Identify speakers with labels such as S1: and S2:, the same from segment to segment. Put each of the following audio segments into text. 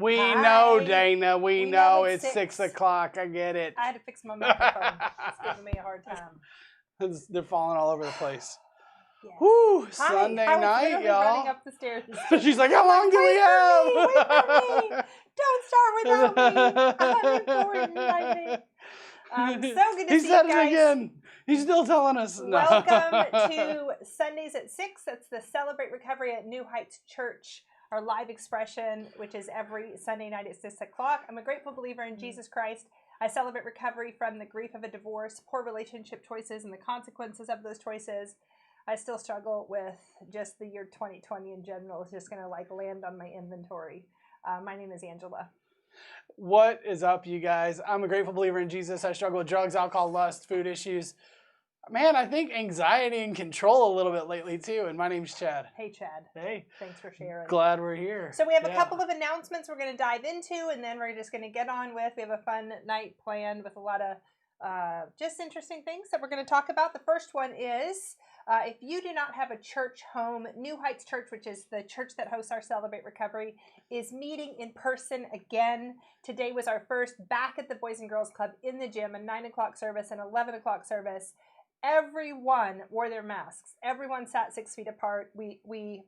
S1: We
S2: Hi.
S1: know, Dana. We know
S2: know
S1: it's
S2: it's
S1: 6
S2: 6.
S1: o'clock. I get it.
S2: I had to fix my microphone. It's giving me a hard time.
S1: They're falling all over the place.
S2: Yeah.
S1: Woo!
S2: Hi,
S1: Sunday
S2: I was
S1: night,
S2: literally
S1: y'all.
S2: running up the stairs.
S1: She's like, how long do we have?
S2: Wait for me! Don't start without me. I'm important, I think. So good to
S1: He
S2: see
S1: said
S2: you
S1: it
S2: guys.
S1: again. He's still telling us. No.
S2: Welcome to Sundays at 6. That's the Celebrate Recovery at New Heights Church, our live expression, which is every Sunday night at 6 o'clock. I'm a grateful believer in Jesus Christ. I celebrate recovery from the grief of a divorce, poor relationship choices, and the consequences of those choices. I still struggle with just the year 2020 in general. It's just going to land on my inventory. My name is Angela.
S1: What is up, you guys? I'm a grateful believer in Jesus. I struggle with drugs, alcohol, lust, food issues. Man, I think anxiety and control a little bit lately, too. And my name's Chad.
S2: Hey, Chad.
S1: Hey.
S2: Thanks for sharing.
S1: Glad we're here.
S2: So we have a couple of announcements we're going to dive into, and then we're just going to get on with. We have a fun night planned with a lot of just interesting things that we're going to talk about. The first one is if you do not have a church home, New Heights Church, which is the church that hosts our Celebrate Recovery, is meeting in person again. Today was our first back at the Boys and Girls Club in the gym, a 9 o'clock service and 11 o'clock service. Everyone wore their masks. Everyone sat 6 feet apart. We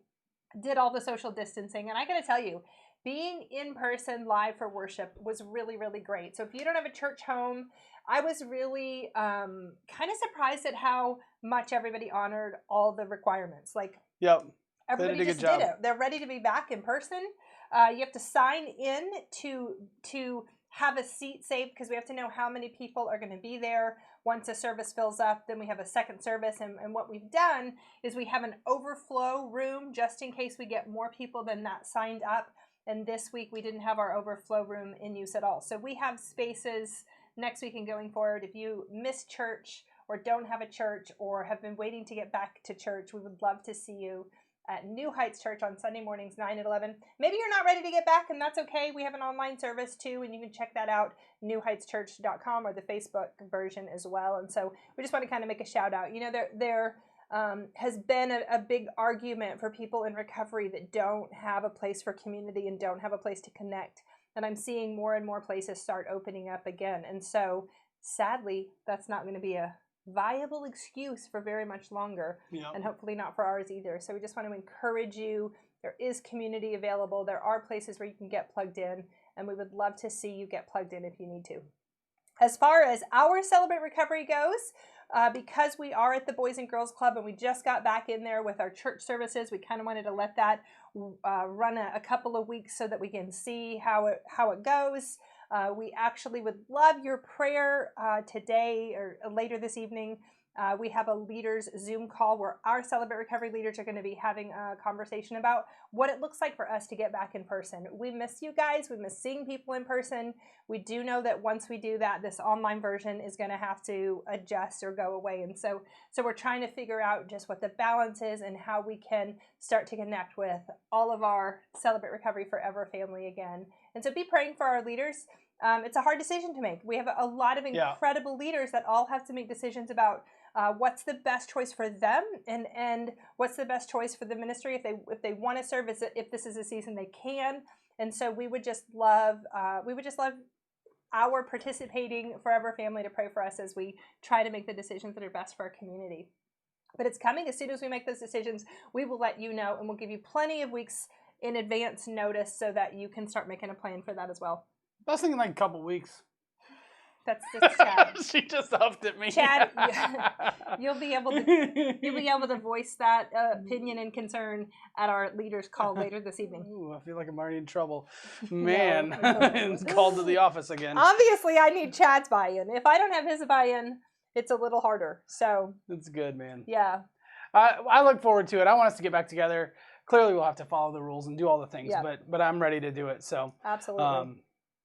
S2: did all the social distancing. And I got to tell you, being in person live for worship was really, really great. So if you don't have a church home, I was really kind of surprised at how much everybody honored all the requirements.
S1: Yep.
S2: Everybody just did it. They're ready to be back in person. You have to sign in to have a seat saved because we have to know how many people are going to be there. Once a service fills up, then we have a second service. And what we've done is we have an overflow room just in case we get more people than that signed up. And this week we didn't have our overflow room in use at all. So we have spaces next week and going forward. If you miss church or don't have a church or have been waiting to get back to church, we would love to see you at New Heights Church on Sunday mornings, 9 and 11. Maybe you're not ready to get back, and that's okay. We have an online service too, and you can check that out, newheightschurch.com or the Facebook version as well. And so we just want to kind of make a shout out. You know, there has been a big argument for people in recovery that don't have a place for community and don't have a place to connect. And I'm seeing more and more places start opening up again. And so sadly, that's not going to be a viable excuse for very much longer, and hopefully not for ours either. So we just want to encourage you. There is community available. There are places where you can get plugged in, and we would love to see you get plugged in if you need to. As far as our Celebrate Recovery goes, because we are at the Boys and Girls Club and we just got back in there with our church services, we kind of wanted to let that run a couple of weeks so that we can see how it goes. We actually would love your prayer today or later this evening. We have a leaders Zoom call where our Celebrate Recovery leaders are going to be having a conversation about what it looks like for us to get back in person. We miss you guys. We miss seeing people in person. We do know that once we do that, this online version is going to have to adjust or go away. And so we're trying to figure out just what the balance is and how we can start to connect with all of our Celebrate Recovery Forever family again. And so be praying for our leaders. It's a hard decision to make. We have a lot of incredible leaders that all have to make decisions about what's the best choice for them and what's the best choice for the ministry if they want to serve, if this is a season they can. And so we would just love our participating Forever family to pray for us as we try to make the decisions that are best for our community. But it's coming. As soon as we make those decisions, we will let you know, and we'll give you plenty of weeks in advance notice so that you can start making a plan for that as well.
S1: I was thinking like a couple weeks.
S2: That's Chad.
S1: She just huffed at me.
S2: Chad, you'll be able to voice that opinion and concern at our leaders call later this evening.
S1: Ooh, I feel like I'm already in trouble. Man, it's called to the office again.
S2: Obviously, I need Chad's buy-in. If I don't have his buy-in, it's a little harder. So
S1: it's good, man.
S2: Yeah.
S1: I look forward to it. I want us to get back together. Clearly, we'll have to follow the rules and do all the things, but I'm ready to do it. So
S2: absolutely.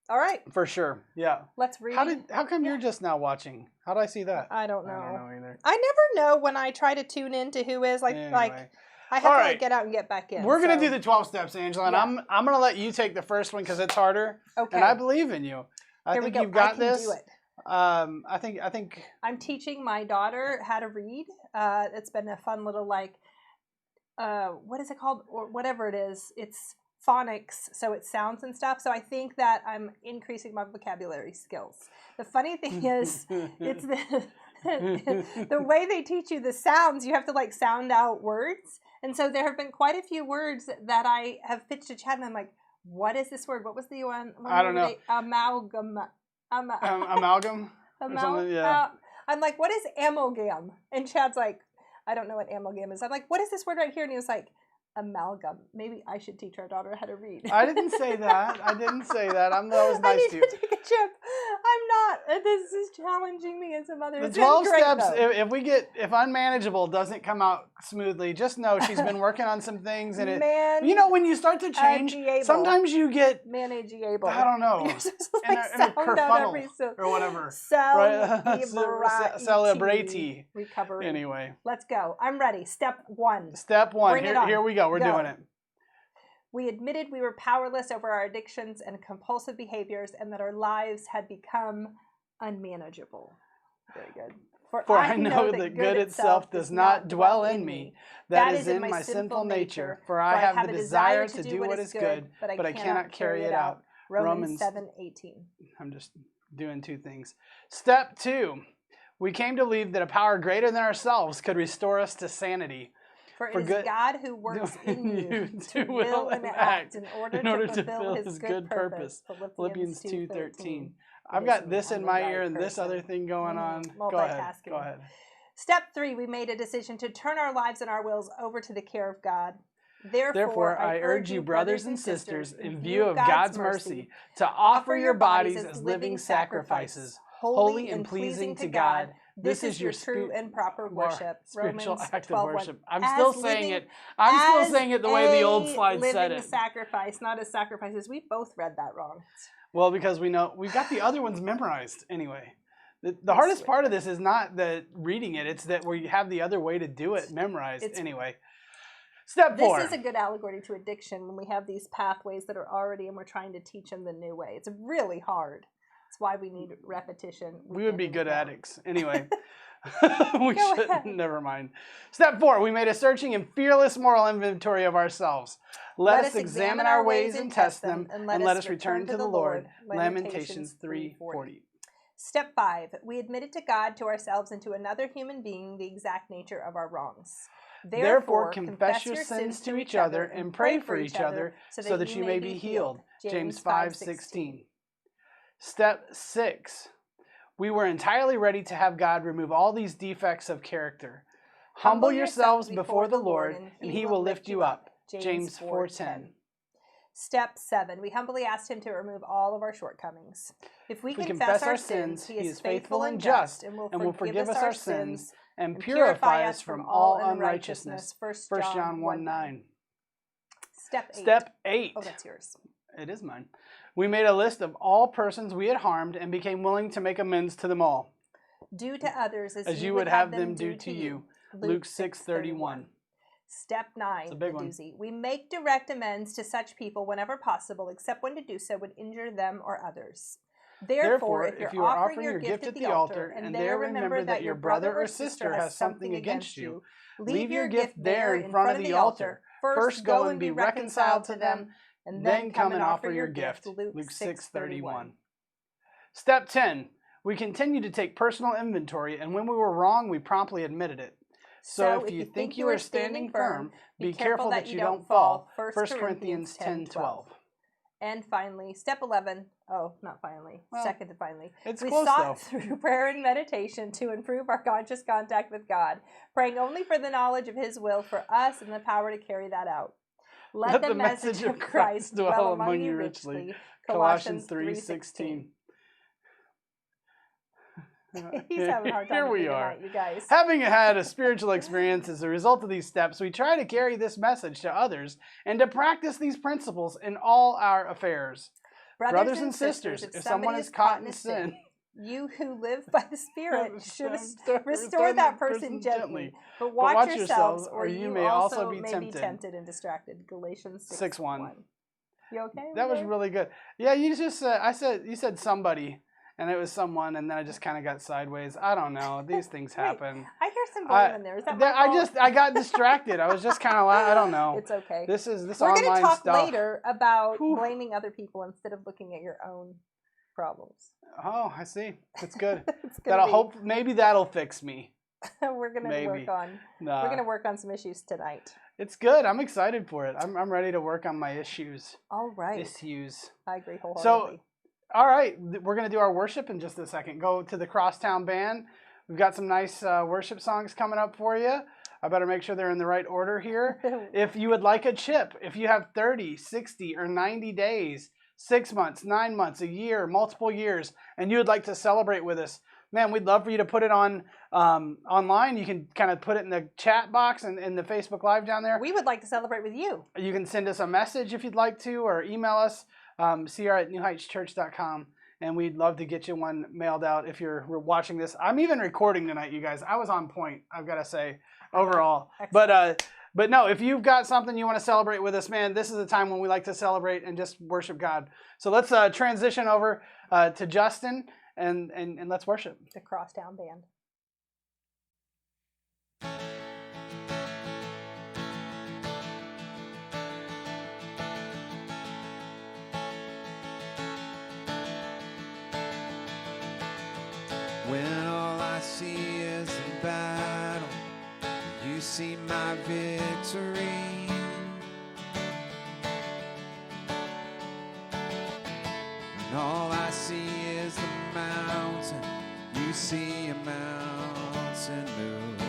S2: All right.
S1: For sure. Yeah.
S2: Let's read.
S1: How come you're just now watching? How do I see that?
S2: I don't know.
S1: I don't know either.
S2: I never know when I try to tune in to who is
S1: Anyway.
S2: I have to get out and get back in.
S1: We're gonna do the 12 steps, Angela, and I'm gonna let you take the first one because it's harder.
S2: Okay.
S1: And I believe in you. I think you've got this.
S2: Do it.
S1: I think
S2: I'm teaching my daughter how to read. It's been a fun little what is it called or whatever it is. It's phonics, so it sounds and stuff. So I think that I'm increasing my vocabulary skills. The funny thing is, it's the way they teach you the sounds, you have to like sound out words. And so there have been quite a few words that I have pitched to Chad, and I'm like, what is this word? What was the one?
S1: I don't know.
S2: Amalgam.
S1: Amalgam? Or something, yeah.
S2: I'm like, what is amalgam? And Chad's like, I don't know what amalgam is. I'm like, what is this word right here? And he was like, amalgam. Maybe I should teach our daughter how to read.
S1: I didn't say that. I didn't say that. That was nice
S2: I need
S1: to you.
S2: to take a chip. I'm not. This is challenging me as a mother.
S1: The
S2: It's
S1: 12
S2: been great,
S1: steps,
S2: though.
S1: if unmanageable doesn't come out smoothly, just know she's been working on some things. And
S2: Man,
S1: you know, when you start to change, sometimes you get,
S2: manageable.
S1: I don't know,
S2: You're supposed to,
S1: in
S2: like,
S1: a
S2: sound out
S1: kerfunnel
S2: every
S1: or whatever.
S2: Celebrate. Recovery.
S1: Anyway.
S2: Let's go. I'm ready. Step 1.
S1: Step 1.
S2: Bring it on.
S1: Here we go. We're doing it.
S2: We admitted we were powerless over our addictions and compulsive behaviors and that our lives had become unmanageable. Very good.
S1: For I know that good itself does not dwell in me. That is in my sinful nature. For I have the desire to do what is good, but I cannot carry it out.
S2: Romans 7:18.
S1: I'm just doing 2 things. Step 2. We came to believe that a power greater than ourselves could restore us to sanity.
S2: For it is God who works in you to will and act in order to fulfill his good purpose. Philippians 2:13.
S1: I've got this in my ear and this other thing going on. Go ahead. Go ahead.
S2: Step 3, we made a decision to turn our lives and our wills over to the care of God. Therefore, I urge you, brothers and sisters, in view of God's mercy, to offer your bodies as living sacrifices, holy and pleasing to God. This is your true and proper worship.
S1: Spiritual
S2: Romans
S1: act of worship. I'm
S2: As
S1: still
S2: living-
S1: saying it. I'm still saying it the way the old
S2: a
S1: slide said
S2: living
S1: it.
S2: sacrifice, not as sacrifices. We both read that wrong.
S1: Well, because we know we've got the other ones memorized anyway. The hardest part of this is not the reading it; it's that we have the other way to do it memorized anyway. Step 4.
S2: This is a good allegory to addiction when we have these pathways that are already, and we're trying to teach them the new way. It's really hard. That's why we need repetition.
S1: We would be good addicts anyway.
S2: Go ahead.
S1: Never mind. Step 4. We made a searching and fearless moral inventory of ourselves. Let us examine our ways and test them, and let us return to the Lord. Lamentations 3:40.
S2: Step 5. We admitted to God, to ourselves, and to another human being the exact nature of our wrongs.
S1: Therefore, confess your sins to each other and pray for each other so that you may be healed. James 5:16. Step 6. We were entirely ready to have God remove all these defects of character. Humble yourselves before the Lord, and he will lift you up. James 4:10.
S2: Step 7. We humbly asked him to remove all of our shortcomings. If we confess our sins, he is faithful and just and will forgive us our sins and purify us from all unrighteousness. 1 John 1:9.
S1: Step 8.
S2: Oh, that's yours.
S1: It is mine. We made a list of all persons we had harmed and became willing to make amends to them all.
S2: Do to others as
S1: you would have them do to you. Luke 6:31.
S2: Step 9.
S1: It's a big one.
S2: Doozy. We make direct amends to such people whenever possible, except when to do so would injure them or others. Therefore, if you are offering your gift at the altar and there remember that your brother or sister has something against you, leave your gift there in front of the altar. First go and be reconciled to them, and then come and offer your gift.
S1: Luke 6:31. Step 10. We continue to take personal inventory, and when we were wrong, we promptly admitted it. So if you think you are standing firm, be careful that you don't fall. 1 Corinthians 10:12.
S2: And finally, step 11. Oh, not finally.
S1: Well,
S2: second to finally.
S1: It's
S2: we
S1: close,
S2: sought
S1: though.
S2: through prayer and meditation to improve our conscious contact with God, praying only for the knowledge of his will for us and the power to carry that out. Let the message of Christ dwell among you richly. Colossians 3:16. He's having a hard time
S1: Here
S2: with
S1: we
S2: me
S1: are.
S2: tonight, you guys.
S1: Having had a spiritual experience as a result of these steps, we try to carry this message to others and to practice these principles in all our affairs. Brothers and sisters, if someone is caught in sin,
S2: you who live by the Spirit should restore that person gently. But watch yourselves, or you may also be tempted and distracted. Galatians 6:1. You okay?
S1: That was really good. Yeah, you just said, you said somebody. and it was someone, and then I just kind of got sideways. I don't know. These things happen.
S2: I hear some blame in there. Is that my fault?
S1: I got distracted. I was just kind of I don't know.
S2: It's okay.
S1: This
S2: We're
S1: online
S2: going to talk
S1: stuff.
S2: later about blaming other people instead of looking at your own problems.
S1: Oh, I see. That's good.
S2: Maybe
S1: that'll fix me.
S2: We're going to work on some issues tonight.
S1: It's good. I'm excited for it. I'm ready to work on my issues.
S2: All right.
S1: Issues.
S2: I agree wholeheartedly.
S1: So, all right, we're going to do our worship in just a second. Go to the Crosstown Band. We've got some nice worship songs coming up for you. I better make sure they're in the right order here. If you would like a chip, if you have 30, 60, or 90 days, 6 months, 9 months, a year, multiple years, and you would like to celebrate with us, man, we'd love for you to put it on online. You can kind of put it in the chat box and in the Facebook Live down there.
S2: We would like to celebrate with you.
S1: You can send us a message if you'd like to, or email us, cr@newheightschurch.com, and we'd love to get you one mailed out if you're watching this. I'm even recording tonight, you guys. I was on point, I've got to say, overall. But no, if you've got something you want to celebrate with us, man, this is the time when we like to celebrate and just worship God. So let's transition over to Justin. And let's worship.
S2: The Crosstown Band.
S3: When all I see is a battle, you see my victory. When all I see is the mountain, you see a mountain move.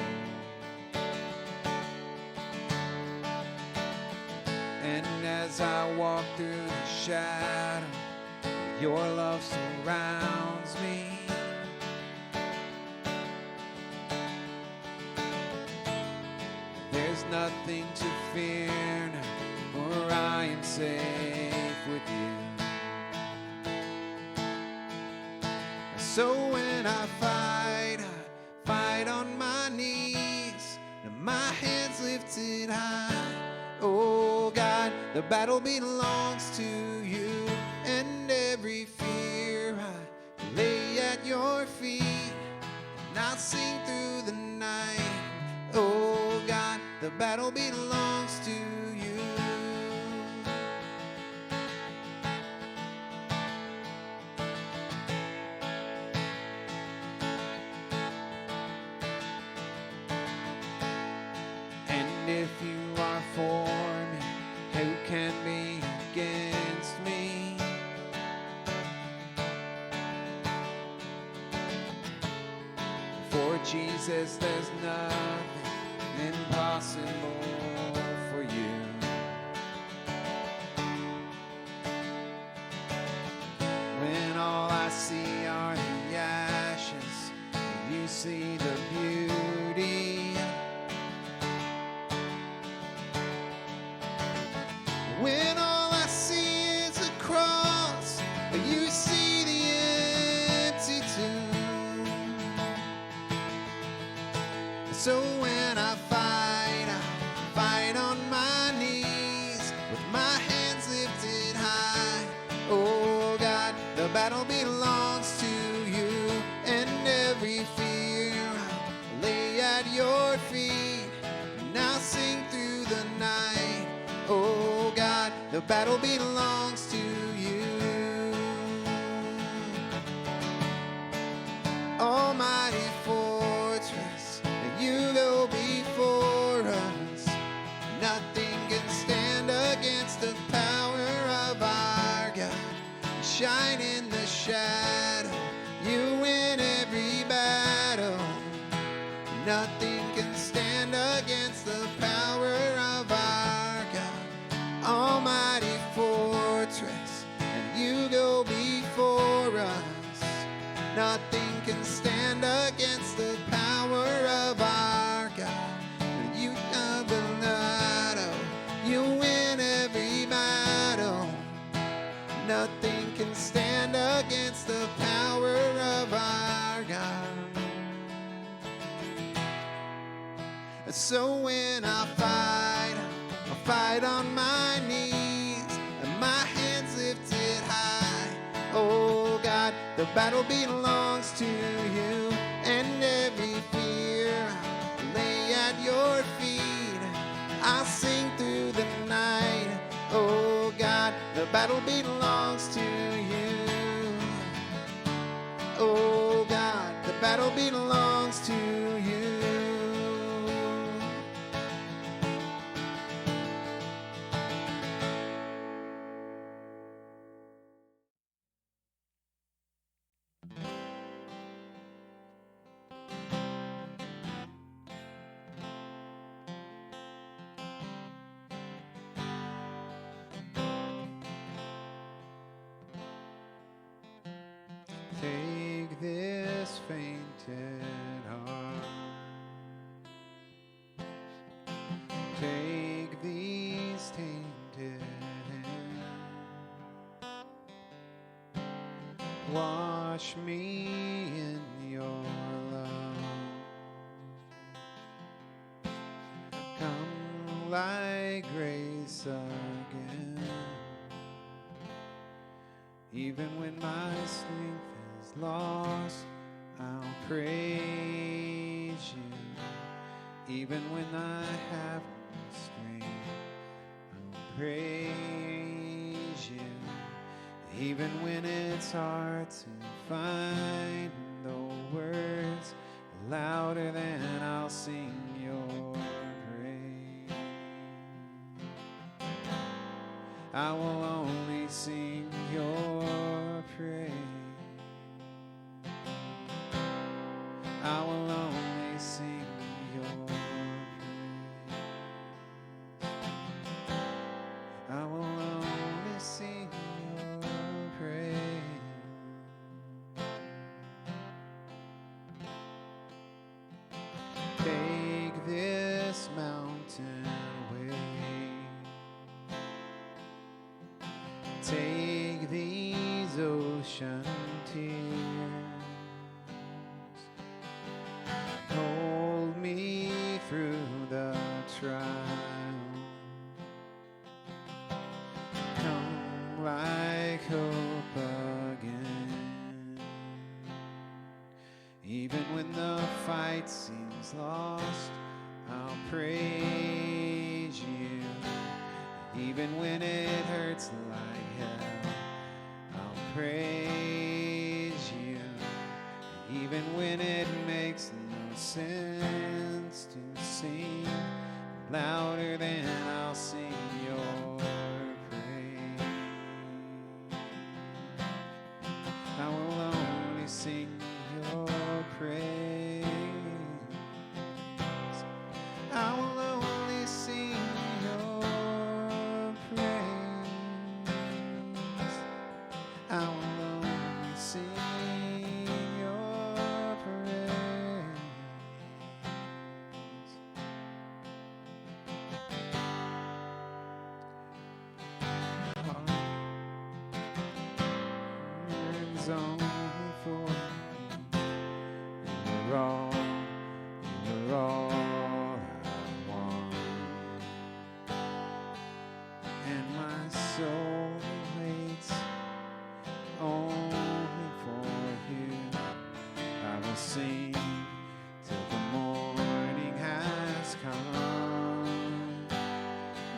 S3: And as I walk through the shadow, your love surrounds me. There's nothing to fear now, for I am safe with you. So when I fight on my knees, and my hands lifted high. Oh God, the battle belongs to you, and every fear I lay at your feet, and I'll sing through the night. Oh God, the battle belongs to you. And if you are for me, who can be against me? For Jesus, there's nothing impossible for you. When all I see are the ashes, you see the beauty. When all I see is a cross, you see the empty tomb. So when I fight on my knees with my hands lifted high. Oh God, the battle belongs to you, and every fear I'll lay at your feet, and I'll sing through the night. Oh God, the battle belongs to you. Almighty fortress, you go before us. Nothing can stand against the power of our God. You shine in the shadow, you win every battle. Nothing can stand against the power of our God. Almighty fortress, and you go before us. Nothing can stand against the power of our God. You have the battle, you win every battle. Nothing can stand against the power of our God. So when I fight on my knees, and my hands lifted high. Oh God, the The battle belongs to you, and every fear lay at your feet. I'll sing through the night. Oh God, the battle belongs to you. Oh God, the battle belongs to you. Take this fainted heart, take these tainted hands, wash me in your love, come like grace again, even when my strength is lost, I'll praise you. Even when I have no strength, I'll praise you. Even when it's hard to find the words louder than I'll sing your praise. I will only sing your praise. I will only sing your praise. I will only sing your praise. Take this mountain away. Take these ocean tears. Hold me through the trial. Come like hope again. Even when the fight seems lost, I'll praise you. Even when it hurts like hell, I'll praise you. Even when it makes no sense to sing louder than I'll sing your praise. I will only sing your praise. I will only sing your praise. I will only sing your praise. It's only for you. You're all I want. And my soul waits only for you. I will sing till the morning has come.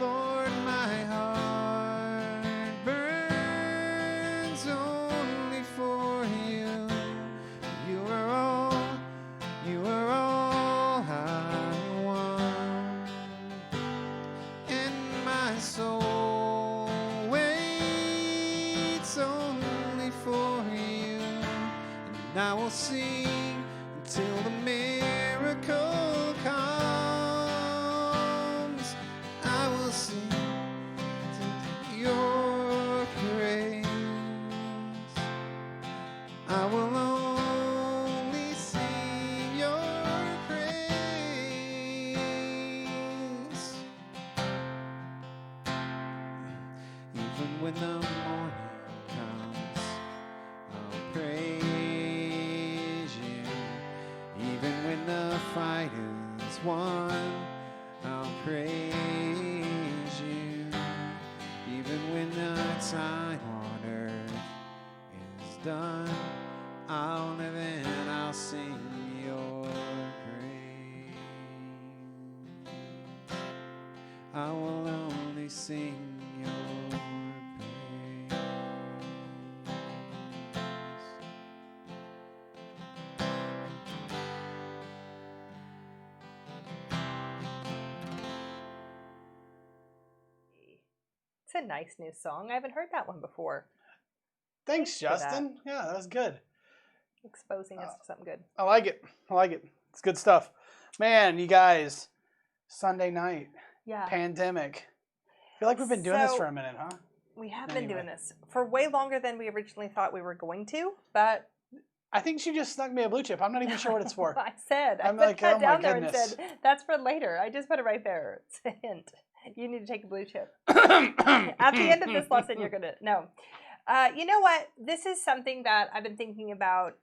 S3: Lord, my heart burns only for you. You are all I want. And my soul waits only for you. And I will sing until the miracle comes. I will sing to your praise. I will only sing your praise. Even when the morning comes, I'll praise you. Even when the fight is won, I'll praise you. Even when the time on earth is done, sing your praise.
S2: It's a nice new song. I haven't heard that one before.
S1: Thanks,
S2: Thanks for
S1: Justin. Yeah, that was good.
S2: Exposing us to something good.
S1: I like it. I like it. It's good stuff. Man, you guys, Sunday night,
S2: Yeah.
S1: pandemic. I feel like we've been doing this
S2: So-
S1: for a minute, huh?
S2: We have been doing this for way longer than we originally thought we were going to, but
S1: I think she just snuck me a blue chip. I'm not even sure what it's for.
S2: I said,
S1: I'm
S2: I
S1: like,
S2: put that
S1: oh my
S2: down there and
S1: goodness.
S2: said, that's for later. I just put it right there. It's a hint. You need to take a blue chip. At the end of this lesson, you're going to know. You know what? This is something that I've been thinking about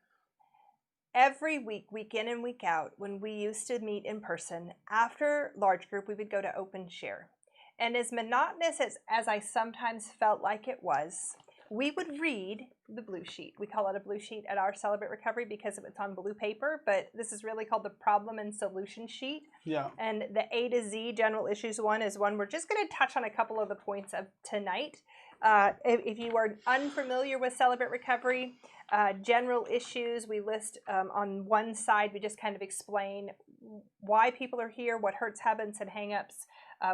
S2: every week, week in and week out, when we used to meet in person. After large group, we would go to open share. And as monotonous as I sometimes felt like it was, we would read the blue sheet. We call it a blue sheet at our Celebrate Recovery because it's on blue paper, but this is really called the problem and solution sheet.
S1: Yeah.
S2: And the A to Z general issues one is one we're just going to touch on a couple of the points of tonight. If you are unfamiliar with Celebrate Recovery, general issues we list on one side. We just kind of explain why people are here, what hurts, habits, and hangups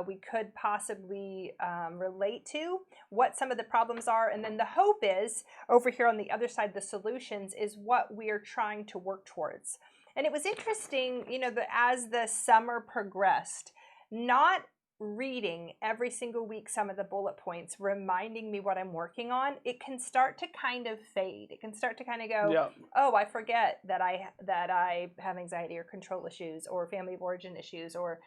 S2: we could possibly relate to, what some of the problems are, and then the hope is, over here on the other side, the solutions is what we are trying to work towards. And it was interesting, you know, as the summer progressed, not reading every single week some of the bullet points reminding me what I'm working on, it can start to kind of fade. It can start to kind of go,
S1: Yeah.
S2: oh, I forget that I have anxiety or control issues or family of origin issues or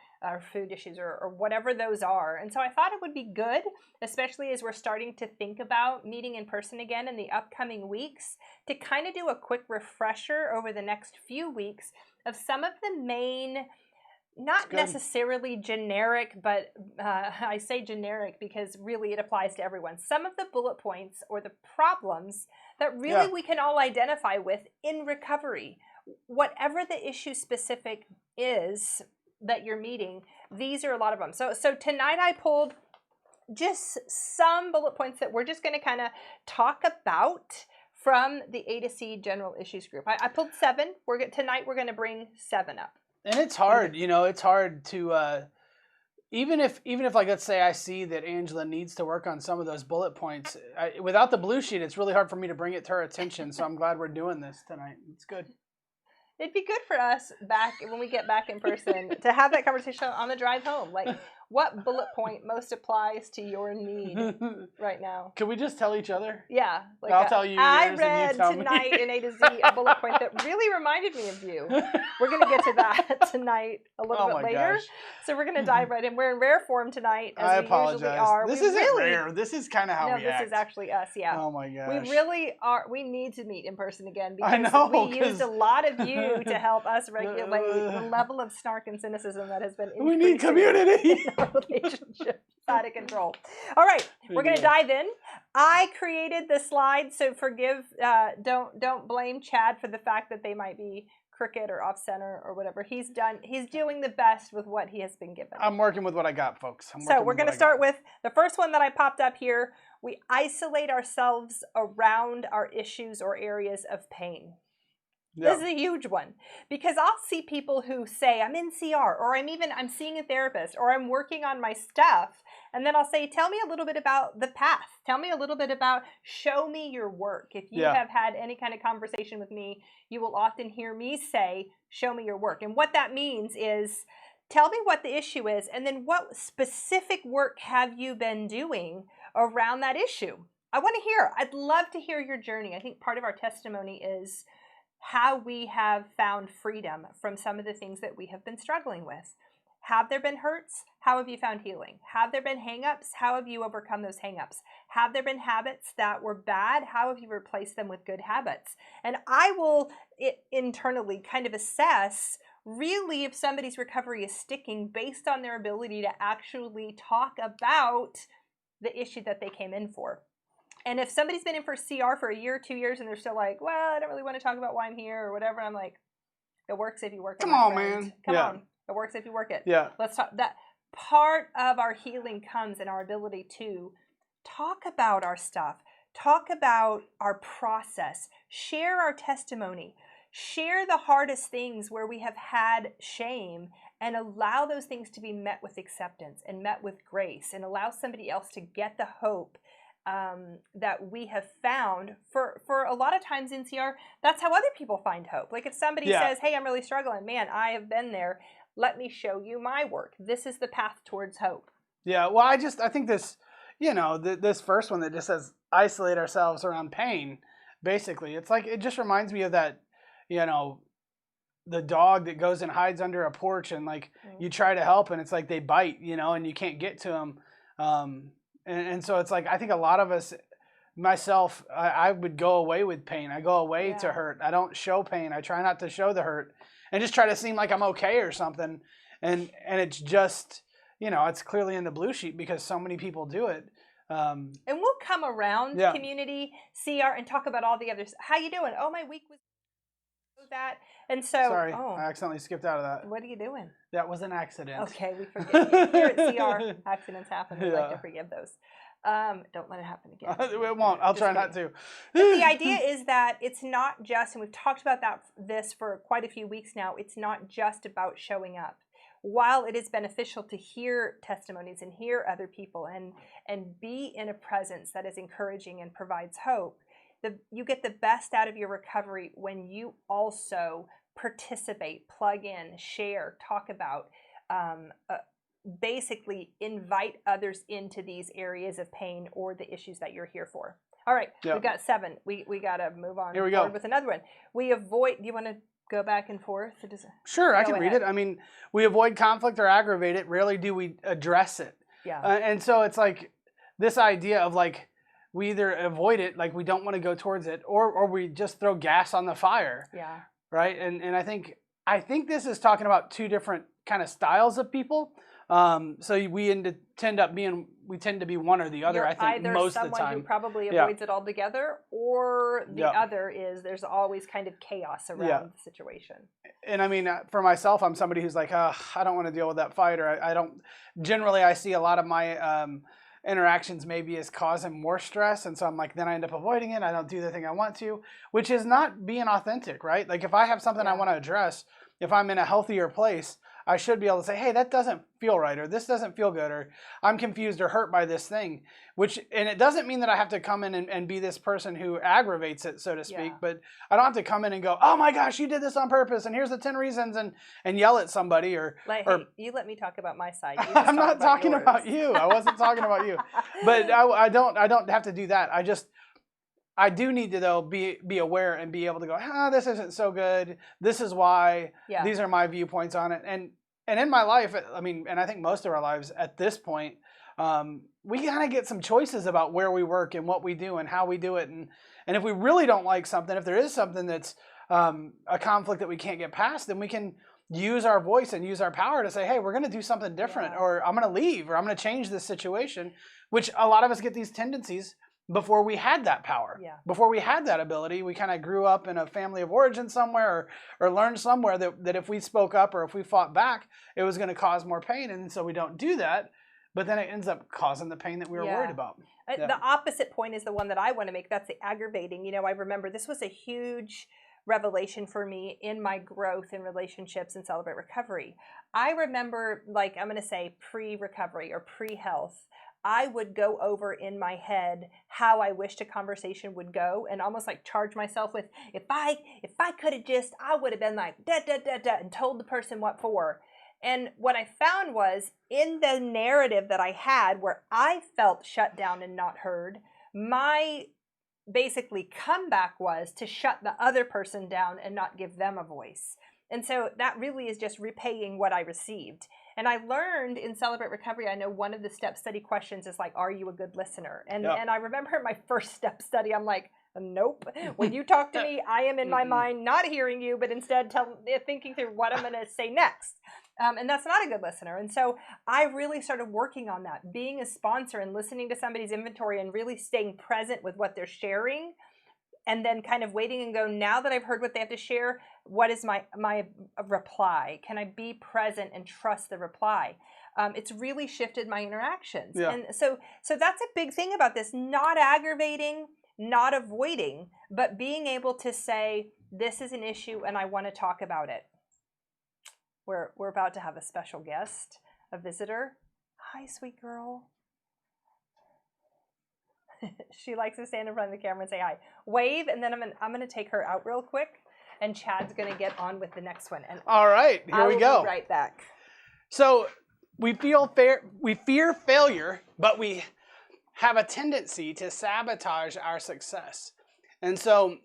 S2: food issues or whatever those are. And so I thought it would be good, especially as we're starting to think about meeting in person again in the upcoming weeks, to kind of do a quick refresher over the next few weeks of some of the main, not necessarily generic, but I say generic because really it applies to everyone. Some of the bullet points or the problems that really we can all identify with in recovery. Whatever the issue specific is that you're meeting, these are a lot of them. So tonight I pulled just some bullet points that we're just going to kind of talk about from the A to C general issues group. I pulled 7. Tonight we're going to bring 7 up.
S1: And it's hard, you know, it's hard to, even if like, let's say I see that Angela needs to work on some of those bullet points, without the blue sheet, it's really hard for me to bring it to her attention. So I'm glad we're doing this tonight. It's good.
S2: It'd be good for us when we get back in person to have that conversation on the drive home. Like, what bullet point most applies to your need right now?
S1: Can we just tell each other?
S2: Yeah. Like
S1: I'll tell you
S2: I
S1: yours
S2: read
S1: and you tell
S2: tonight
S1: me.
S2: in A to Z a bullet point that really reminded me of you. We're going to get to that tonight a little bit later.
S1: Gosh.
S2: So we're going to dive right in. We're in rare form tonight, as
S1: I
S2: we
S1: apologize.
S2: usually are.
S1: This
S2: we
S1: isn't
S2: really,
S1: rare. This is kind of how we act.
S2: No, this is actually us, yeah.
S1: Oh my gosh.
S2: We really are. We need to meet in person again because
S1: I know,
S2: we used a lot of you to help us regulate the level of snark and cynicism that has been
S1: We need community.
S2: in our relationship. Out of control. All right, we're going to dive in. I created the slides, so forgive, don't blame Chad for the fact that they might be crooked or off center or whatever. He's doing the best with what he has been given.
S1: I'm working with what I got, folks.
S2: So we're going to start with the first one that I popped up here. We isolate ourselves around our issues or areas of pain.
S1: Yeah.
S2: This is a huge one because I'll see people who say I'm in CR or I'm seeing a therapist or I'm working on my stuff. And then I'll say, tell me a little bit about the path. Tell me a little bit about, show me your work. If you have had any kind of conversation with me, you will often hear me say, show me your work. And what that means is, tell me what the issue is, and then what specific work have you been doing around that issue? I want to hear. I'd love to hear your journey. I think part of our testimony is how we have found freedom from some of the things that we have been struggling with. Have there been hurts? How have you found healing? Have there been hangups? How have you overcome those hangups? Have there been habits that were bad? How have you replaced them with good habits? And I will internally kind of assess really if somebody's recovery is sticking based on their ability to actually talk about the issue that they came in for. And if somebody's been in for CR for a year, 2 years, and they're still like, well, I don't really want to talk about why I'm here or whatever, I'm like, it works if you work it.
S1: Come on, man.
S2: Come on. It works if you work it.
S1: Yeah.
S2: Let's talk that. part of our healing comes in our ability to talk about our stuff, talk about our process, share our testimony, share the hardest things where we have had shame, and allow those things to be met with acceptance and met with grace, and allow somebody else to get the hope that we have found. For a lot of times in CR, that's how other people find hope. Like if somebody says, hey, I'm really struggling, man, I have been there. Let me show you my work. This is the path towards hope.
S1: Yeah, well, I think this, this first one that just says isolate ourselves around pain, basically, it's like, it just reminds me of that, the dog that goes and hides under a porch and like you try to help and it's like they bite, and you can't get to them. And so it's like, I think a lot of us, myself, I would go away with pain. I go away to hurt. I don't show pain. I try not to show the hurt and just try to seem like I'm okay or something. And it's just, it's clearly in the blue sheet because so many people do it.
S2: And we'll come around community, CR, and talk about all the others. How you doing? Oh, my week was that. And so,
S1: sorry, I accidentally skipped out of that.
S2: What are you doing?
S1: That was an accident.
S2: Okay, we forgive you. Here at CR, accidents happen. We like to forgive those. Don't let it happen again.
S1: It won't. I'll try not to.
S2: But the idea is that it's not just, and we've talked about this for quite a few weeks now, it's not just about showing up. While it is beneficial to hear testimonies and hear other people and be in a presence that is encouraging and provides hope, you get the best out of your recovery when you also participate, plug in, share, talk about, basically invite others into these areas of pain or the issues that you're here for. All right, we've got 7. We got to move on.
S1: Here we go
S2: with another one. We avoid. Do you want to go back and forth?
S1: Sure, I can read it. I mean, we avoid conflict or aggravate it. Rarely do we address it.
S2: Yeah.
S1: And so it's like this idea of like we either avoid it, like we don't want to go towards it, or we just throw gas on the fire.
S2: Yeah.
S1: Right. And I think this is talking about 2 different kind of styles of people. So we tend to be one or the other. I think most of the time. Either someone
S2: who probably avoids it altogether, or the other is there's always kind of chaos around the situation.
S1: And I mean, for myself, I'm somebody who's like, I don't want to deal with that fight, or I don't. Generally, I see a lot of my interactions maybe as causing more stress, and so I'm like, then I end up avoiding it. I don't do the thing I want to, which is not being authentic, right? Like if I have something I want to address, if I'm in a healthier place, I should be able to say, hey, that doesn't feel right, or this doesn't feel good, or I'm confused or hurt by this thing. And it doesn't mean that I have to come in and be this person who aggravates it, so to speak, but I don't have to come in and go, oh my gosh, you did this on purpose, and here's the 10 reasons, and yell at somebody, or
S2: hey, you let me talk about my side.
S1: I'm not talking about you. I wasn't talking about you. But I don't have to do that. I do need to, though, be aware and be able to go, this isn't so good. This is why. These are my viewpoints on it. And in my life, I mean, and I think most of our lives at this point, we kind of get some choices about where we work and what we do and how we do it. And if we really don't like something, if there is something that's a conflict that we can't get past, then we can use our voice and use our power to say, hey, we're going to do something different, or I'm going to leave, or I'm going to change this situation, which a lot of us get these tendencies before we had that power, before we had that ability. We kind of grew up in a family of origin somewhere, or learned somewhere that if we spoke up or if we fought back, it was going to cause more pain. And so we don't do that, but then it ends up causing the pain that we were worried about.
S2: The opposite point is the one that I want to make. That's the aggravating. I remember this was a huge revelation for me in my growth in relationships and Celebrate Recovery. I remember, like, I'm going to say pre-recovery or pre-health, I would go over in my head how I wished a conversation would go, and almost like charge myself with, if I could have just, I would have been like, and told the person what for. And what I found was, in the narrative that I had where I felt shut down and not heard, my basically comeback was to shut the other person down and not give them a voice. And so that really is just repaying what I received. And I learned in Celebrate Recovery, I know one of the step study questions is like, are you a good listener? And I remember in my first step study, I'm like, nope. When you talk to me, I am in my mind not hearing you, but instead thinking through what I'm going to say next. And that's not a good listener. And so I really started working on that, being a sponsor and listening to somebody's inventory and really staying present with what they're sharing and then kind of waiting and go, now that I've heard what they have to share, what is my reply? Can I be present and trust the reply? It's really shifted my interactions.
S1: Yeah.
S2: And so that's a big thing about this, not aggravating, not avoiding, but being able to say, this is an issue and I want to talk about it. We're about to have a special guest, a visitor. Hi, sweet girl. She likes to stand in front of the camera and say hi. Wave, and then I'm gonna take her out real quick, and Chad's gonna get on with the next one. And
S1: all right, here we go.
S2: Be right back.
S1: So we fear failure, but we have a tendency to sabotage our success. And so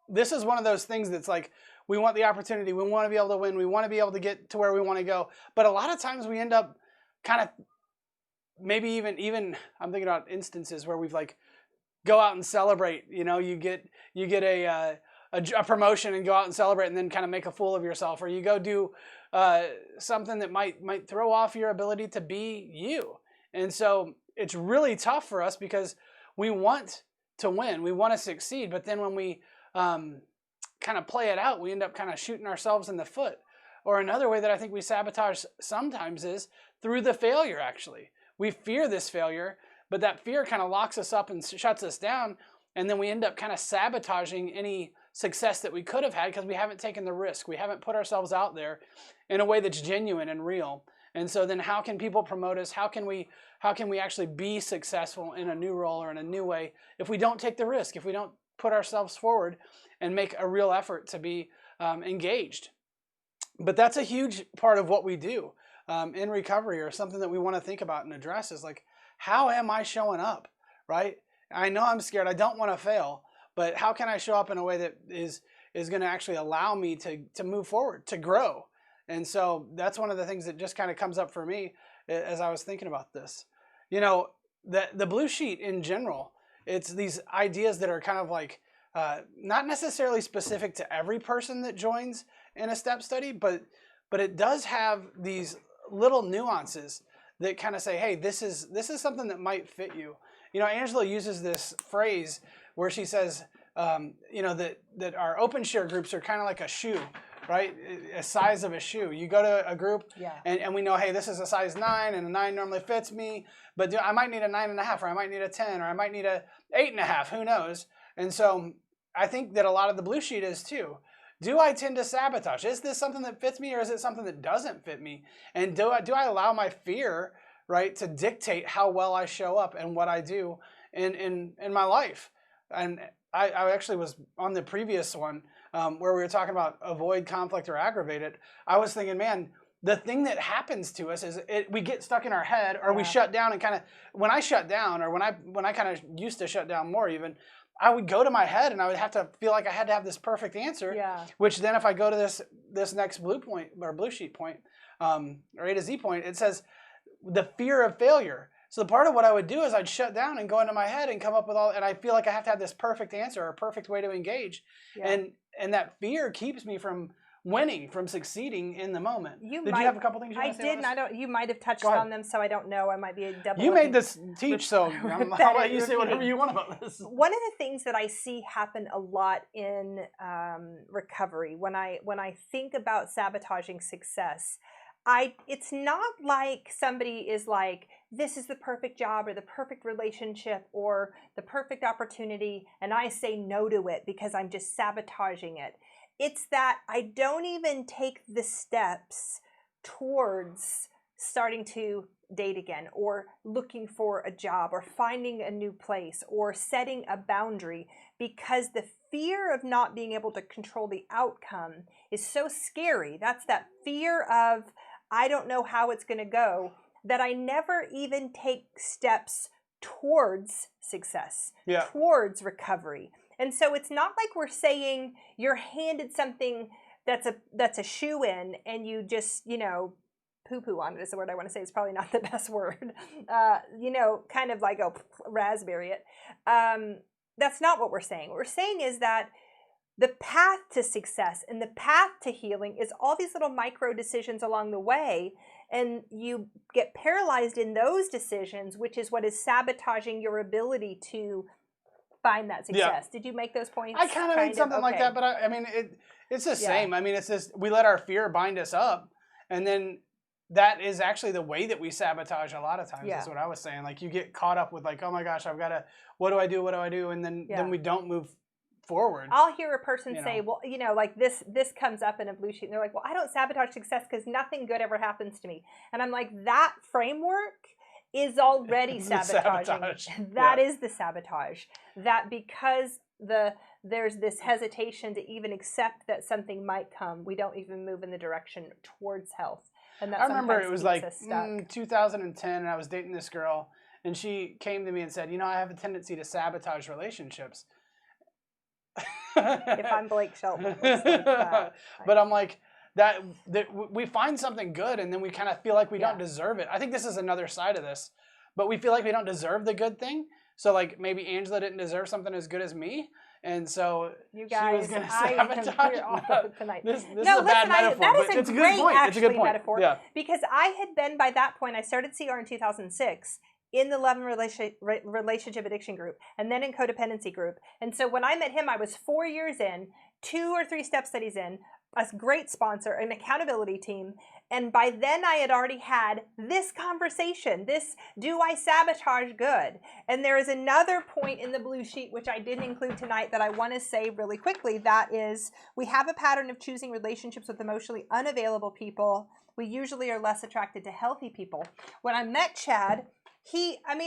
S1: this is one of those things that's like, we want the opportunity, we want to be able to win, we want to be able to get to where we want to go. But a lot of times we end up kind of, maybe even I'm thinking about instances where we've like go out and celebrate. You know, you get a promotion and go out and celebrate, and then kind of make a fool of yourself, or you go do something that might throw off your ability to be you. And so it's really tough for us because we want to win, we want to succeed, but then when we kind of play it out, we end up kind of shooting ourselves in the foot. Or another way that I think we sabotage sometimes is through the failure, actually. We fear this failure, but that fear kind of locks us up and shuts us down, and then we end up kind of sabotaging any success that we could have had because we haven't taken the risk. We haven't put ourselves out there in a way that's genuine and real. And so then how can people promote us? How can we actually be successful in a new role or in a new way if we don't take the risk, if we don't put ourselves forward and make a real effort to be engaged? But that's a huge part of what we do in recovery, or something that we want to think about and address is like, how am I showing up, right? I know I'm scared, I don't want to fail, but how can I show up in a way that is going to actually allow me to move forward, to grow? And so that's one of the things that just kind of comes up for me as I was thinking about this. You know, the blue sheet in general, it's these ideas that are kind of like not necessarily specific to every person that joins in a step study, but it does have these little nuances that kind of say, hey, this is something that might fit you. You know, Angela uses this phrase where she says, you know, that our open share groups are kind of like a shoe, right? A size of a shoe. You go to a group, and we know, hey, this is a size 9, and a 9 normally fits me, but I might need a 9.5, or I might need a 10, or I might need a 8.5. Who knows? And so I think that a lot of the blue sheet is too. Do I tend to sabotage? Is this something that fits me, or is it something that doesn't fit me? And do I allow my fear, right, to dictate how well I show up and what I do in my life? And I actually was on the previous one where we were talking about avoid conflict or aggravate it. I was thinking, man, the thing that happens to us is we get stuck in our head, or we shut down, and kind of, when I shut down, or when I kind of used to shut down more even, I would go to my head and I would have to feel like I had to have this perfect answer, which then if I go to this next blue point, or blue sheet point, or A to Z point, it says the fear of failure. So part of what I would do is I'd shut down and go into my head and come up with and I feel like I have to have this perfect answer or a perfect way to engage. And that fear keeps me from winning, from succeding in the moment. Did you have a couple things you want to say?
S2: I did, and you might have touched on them, so I don't know. I might be a double.
S1: You made this teach, so how about you say whatever you want about this?
S2: One of the things that I see happen a lot in recovery, when I think about sabotaging success, it's not like somebody is like, this is the perfect job or the perfect relationship or the perfect opportunity, and I say no to it because I'm just sabotaging it. It's that I don't even take the steps towards starting to date again, or looking for a job, or finding a new place, or setting a boundary, because the fear of not being able to control the outcome is so scary. That's that fear of, I don't know how it's going to go, that I never even take steps towards success, towards recovery. And so it's not like we're saying you're handed something that's a shoe-in and you just, you know, poo-poo on it is the word I want to say. It's probably not the best word. You know, kind of like, oh, raspberry it. That's not what we're saying. What we're saying is that the path to success and the path to healing is all these little micro decisions along the way, and you get paralyzed in those decisions, which is what is sabotaging your ability to find that success. Did you make those points?
S1: I kind of made something like that, but I mean, it's the same. I mean, it's just we let our fear bind us up, and then that is actually the way that we sabotage a lot of times. Is what I was saying. Like you get caught up with like, oh my gosh, I've got to. What do I do? What do I do? And then we don't move forward.
S2: I'll hear a person say, well, you know, like this comes up in a blue sheet, and they're like, well, I don't sabotage success because nothing good ever happens to me. And I'm like, that framework is already sabotaging. That is the sabotage. That because there's this hesitation to even accept that something might come, we don't even move in the direction towards health. And that
S1: I remember it was like 2010, and I was dating this girl, and she came to me and said, you know, I have a tendency to sabotage relationships.
S2: If I'm Blake Shelton. Like that.
S1: But I'm like, that we find something good, and then we kind of feel like we don't deserve it. I think this is another side of this, but we feel like we don't deserve the good thing. So like maybe Angela didn't deserve something as good as me, and so
S2: you guys,
S1: she was going to sabotage
S2: tonight.
S1: This is a bad metaphor, but it's a good point. It's a good point.
S2: Metaphor, because I had been, by that point, I started CR in 2006 in the Love and Relationship Addiction group, and then in Codependency group. And so when I met him, I was 4 years in, 2 or 3 step studies in, a great sponsor, an accountability team. And by then I had already had this conversation, this do I sabotage good? And there is another point in the blue sheet, which I didn't include tonight, that I want to say really quickly. That is, we have a pattern of choosing relationships with emotionally unavailable people. We usually are less attracted to healthy people. When I met Chad,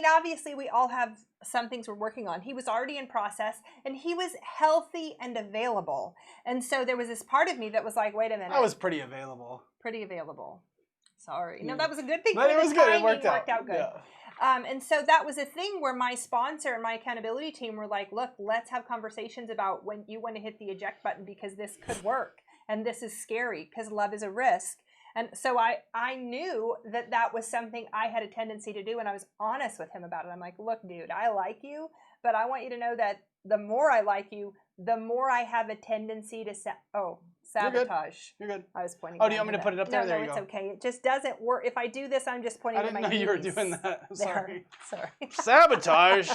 S2: obviously we all have some things we're working on. He was already in process, and he was healthy and available. And so there was this part of me that was like, wait a minute.
S1: I was pretty available.
S2: Pretty available. Sorry. No, that was a good thing.
S1: But it was good. It worked out
S2: good. Yeah. And so that was a thing where my sponsor and my accountability team were like, look, let's have conversations about when you want to hit the eject button, because this could work. And this is scary because love is a risk. And so I knew that was something I had a tendency to do, and I was honest with him about it. I'm like, look, dude, I like you, but I want you to know that the more I like you, the more I have a tendency to sabotage.
S1: You're good.
S2: I was pointing.
S1: Oh, do you want me to put it up there?
S2: No, it's okay. It just doesn't work. If I do this, I'm just pointing to my knees.
S1: I didn't know you were doing that. Sorry.
S2: Sorry.
S1: Sabotage.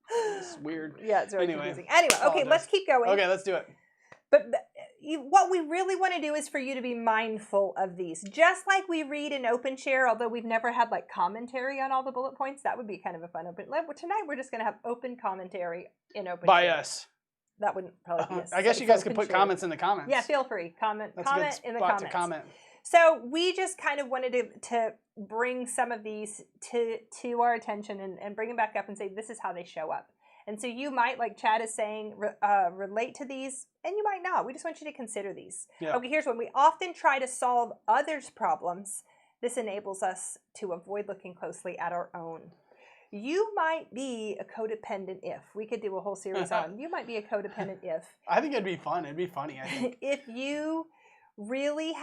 S1: It's weird.
S2: Yeah, it's very confusing. Anyway, okay, let's keep going.
S1: Okay, let's do it.
S2: But what we really want to do is for you to be mindful of these. Just like we read in OpenShare, although we've never had like commentary on all the bullet points, that would be kind of a fun open. Tonight we're just going to have open commentary in OpenShare.
S1: By us.
S2: That wouldn't probably be us.
S1: I guess you guys could put comments in the comments.
S2: Yeah, feel free. Comment in the comments.
S1: To comment.
S2: So we just kind of wanted to bring some of these to our attention and bring them back up and say this is how they show up. And so you might, like Chad is saying, relate to these, and you might not. We just want you to consider these. Yeah. Okay, here's one. We often try to solve others' problems. This enables us to avoid looking closely at our own. You might be a codependent if. We could do a whole series on. You might be a codependent if.
S1: I think it'd be fun. It'd be funny, I think.
S2: If you really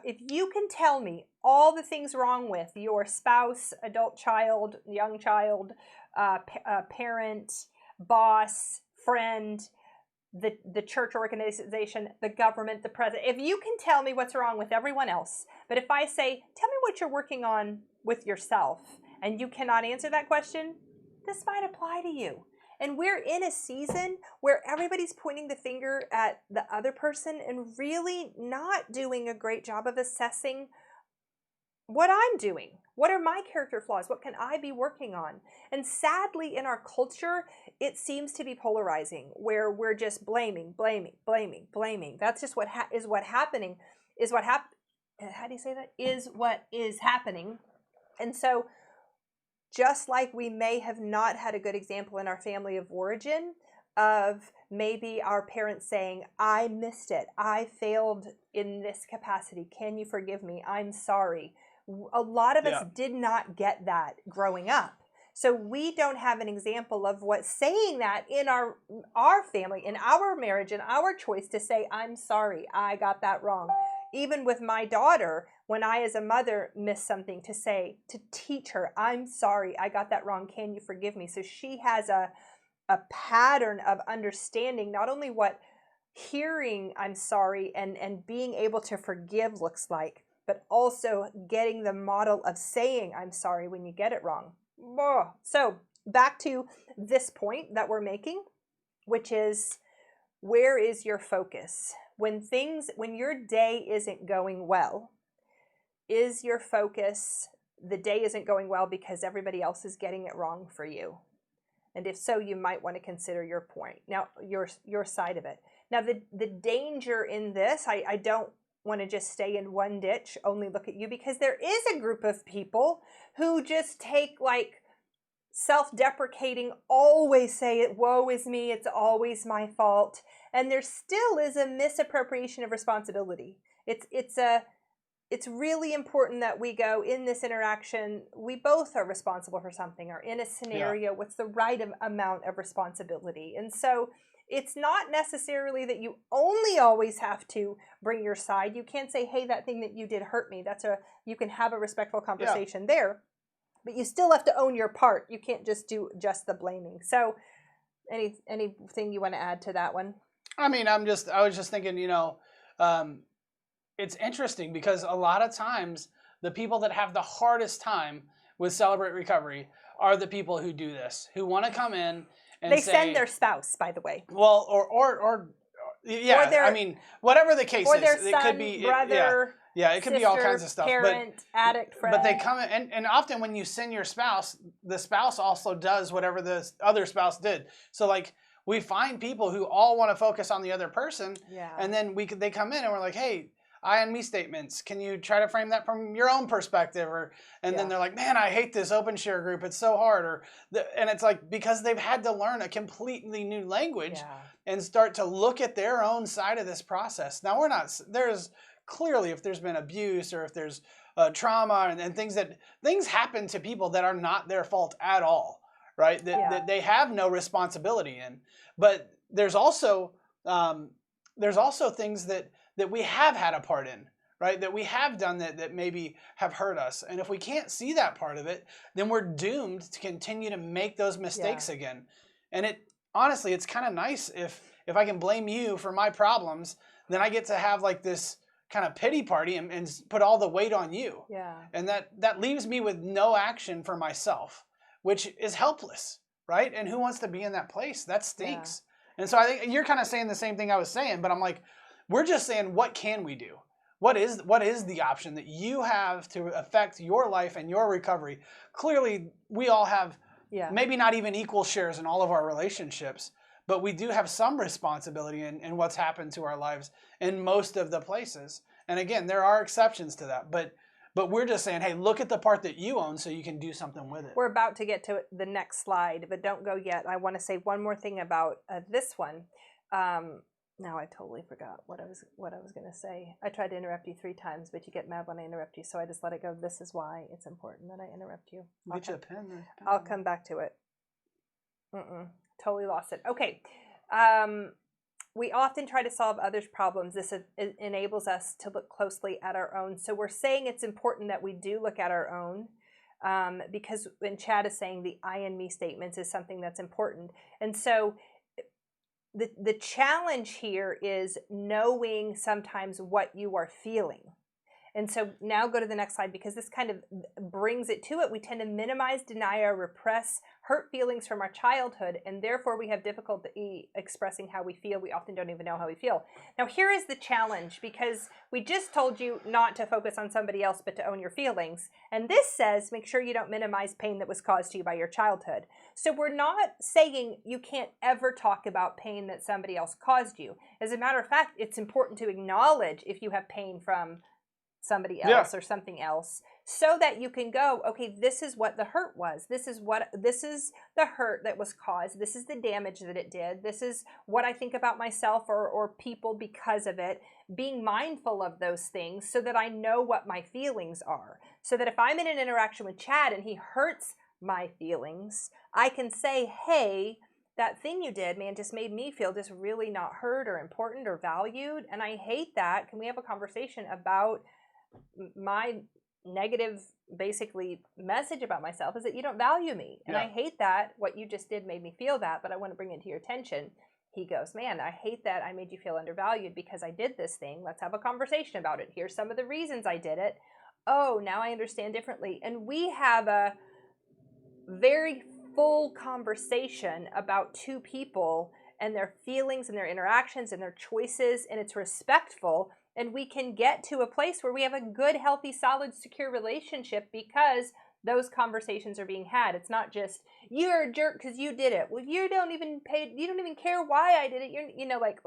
S2: if you can tell me all the things wrong with your spouse, adult child, young child, parent, boss, friend, the church organization, the government, the president. If you can tell me what's wrong with everyone else, but if I say, tell me what you're working on with yourself, and you cannot answer that question, this might apply to you. And we're in a season where everybody's pointing the finger at the other person and really not doing a great job of assessing what I'm doing. What are my character flaws? What can I be working on? And sadly, in our culture, it seems to be polarizing, where we're just blaming. That's just what happening. How do you say that? Is what is happening. And so, just like we may have not had a good example in our family of origin of maybe our parents saying, I missed it. I failed in this capacity. Can you forgive me? I'm sorry. A lot of us did not get that growing up. So we don't have an example of what saying that in our family, in our marriage, in our choice to say, I'm sorry, I got that wrong. Even with my daughter, when I as a mother missed something, to teach her, I'm sorry, I got that wrong, can you forgive me? So she has a pattern of understanding not only what hearing I'm sorry and being able to forgive looks like, but also getting the model of saying I'm sorry when you get it wrong. So back to this point that we're making, which is, where is your focus? When your day isn't going well, is your focus, the day isn't going well because everybody else is getting it wrong for you? And if so, you might want to consider your point. Now, your side of it. Now, the danger in this, I don't want to just stay in one ditch, only look at you, because there is a group of people who just take like self-deprecating, always say it, woe is me, it's always my fault. And there still is a misappropriation of responsibility. It's really important that we go, in this interaction, we both are responsible for something, or in a scenario, what's the right amount of responsibility? And so it's not necessarily that you only always have to bring your side. You can't say, hey, that thing that you did hurt me. You can have a respectful conversation there, but you still have to own your part. You can't just do just the blaming. So anything you want to add to that one?
S1: I mean, I was just thinking, it's interesting because a lot of times the people that have the hardest time with Celebrate Recovery are the people who do this, who want to come in and
S2: they send their spouse, by the way.
S1: Well, or I mean, whatever the case
S2: or
S1: is,
S2: their son,
S1: it could be
S2: brother,
S1: it could be all kinds of stuff.
S2: Parent, addict, friend.
S1: But they come in, and often when you send your spouse, the spouse also does whatever the other spouse did. So like, we find people who all want to focus on the other person, and then they come in and we're like, hey, I and me statements. Can you try to frame that from your own perspective? And then they're like, man, I hate this open share group. It's so hard. And it's like, because they've had to learn a completely new language and start to look at their own side of this process. Now there's clearly, if there's been abuse or if there's trauma and things happen to people that are not their fault at all, right? That they have no responsibility in. But there's also things that we have had a part in, right? That we have done that maybe have hurt us. And if we can't see that part of it, then we're doomed to continue to make those mistakes again. And honestly, it's kind of nice if I can blame you for my problems, then I get to have like this kind of pity party and put all the weight on you.
S2: Yeah.
S1: And that leaves me with no action for myself, which is helpless, right? And who wants to be in that place? That stinks. Yeah. And so I think you're kind of saying the same thing I was saying, but I'm like, we're just saying, what can we do? What is the option that you have to affect your life and your recovery? Clearly, we all have maybe not even equal shares in all of our relationships, but we do have some responsibility in what's happened to our lives in most of the places. And again, there are exceptions to that, but we're just saying, hey, look at the part that you own so you can do something with it.
S2: We're about to get to the next slide, but don't go yet. I want to say one more thing about this one. Now I totally forgot what I was going to say. I tried to interrupt you 3 times, but you get mad when I interrupt you, so I just let it go. This is why it's important that I interrupt you.
S1: Get you a pen.
S2: I'll come back to it. Totally lost it. Okay. We often try to solve others' problems. This enables us to look closely at our own. So we're saying it's important that we do look at our own, because when Chad is saying the I and me statements is something that's important. And so the challenge here is knowing sometimes what you are feeling. And so now go to the next slide, because this kind of brings it to it. We tend to minimize, deny, or repress hurt feelings from our childhood, and therefore we have difficulty expressing how we feel. We often don't even know how we feel. Now here is the challenge, because we just told you not to focus on somebody else, but to own your feelings. And this says, make sure you don't minimize pain that was caused to you by your childhood. So we're not saying you can't ever talk about pain that somebody else caused you. As a matter of fact, it's important to acknowledge if you have pain from somebody else or something else, so that you can go, okay, this is what the hurt was. This is the hurt that was caused. This is the damage that it did. This is what I think about myself or people because of it. Being mindful of those things so that I know what my feelings are. So that if I'm in an interaction with Chad and he hurts my feelings, I can say, hey, that thing you did, man, just made me feel just really not heard or important or valued. And I hate that. Can we have a conversation about my negative, basically, message about myself is that you don't value me. And I hate that. What you just did made me feel that, but I want to bring it to your attention. He goes, man, I hate that I made you feel undervalued because I did this thing. Let's have a conversation about it. Here's some of the reasons I did it. Oh, now I understand differently. And we have a very full conversation about two people and their feelings and their interactions and their choices, and it's respectful, and we can get to a place where we have a good, healthy, solid, secure relationship because those conversations are being had. It's not just, you're a jerk because you did it. Well, you don't even care why I did it. You're like,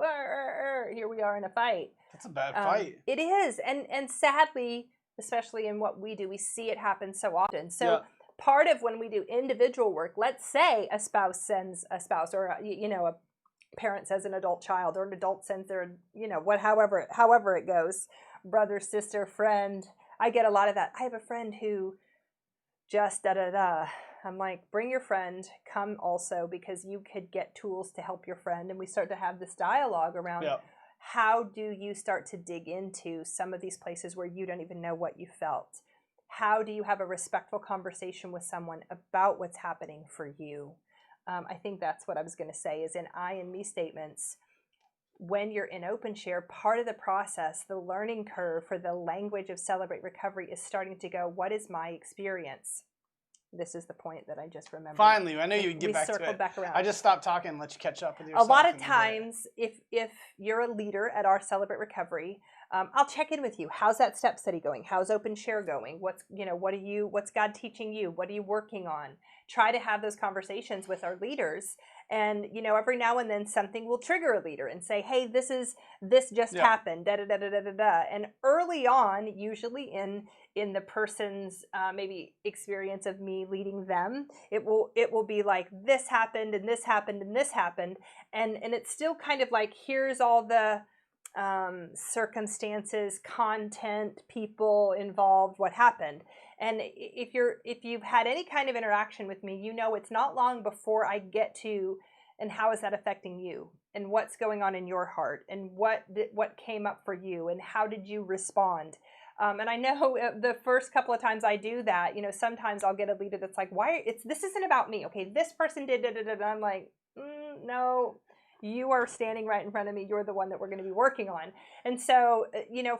S2: here we are in a fight.
S1: That's a bad fight.
S2: It is, and sadly, especially in what we do, we see it happen so often. So part of when we do individual work, let's say a spouse sends a spouse, or a parent sends an adult child, or an adult sends their, however it goes, brother, sister, friend. I get a lot of that. I have a friend who just I'm like, bring your friend, come also, because you could get tools to help your friend. And we start to have this dialogue around how do you start to dig into some of these places where you don't even know what you felt? How do you have a respectful conversation with someone about what's happening for you? I think that's what I was going to say is in I and me statements. When you're in OpenShare, part of the process, the learning curve for the language of Celebrate Recovery is starting to go, what is my experience? This is the point that I just remembered.
S1: Finally, I knew you'd get back to it.
S2: We circled back around.
S1: I just stopped talking and let you catch up with yourself.
S2: A lot of times, if you're a leader at our Celebrate Recovery, I'll check in with you. How's that step study going? How's OpenShare going? What's God teaching you? What are you working on? Try to have those conversations with our leaders. And, every now and then something will trigger a leader and say, hey, this just happened, da da da da da da. And early on, usually in the person's maybe experience of me leading them, it will be like, this happened and this happened and this happened. And it's still kind of like, here's all the circumstances, content, people involved, what happened. And if you've had any kind of interaction with me, it's not long before I get to, and how is that affecting you, and what's going on in your heart, and what came up for you, and how did you respond. And I know the first couple of times I do that, sometimes I'll get a leader that's like, this isn't about me. Okay, this person did da da da da. I'm like, no. You are standing right in front of me. You're the one that we're going to be working on. And so,